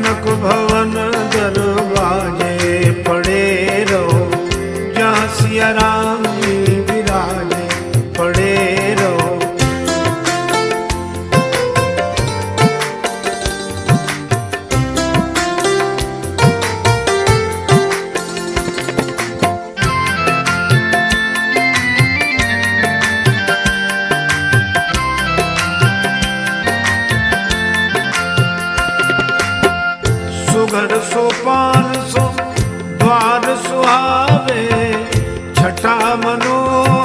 कनक भवन दरवाजे पड़े रहो, जहाँ सिया राम जी विराजे पड़े रहो। सुघर सोपान सो द्वार सुहावे, छठा मनोहर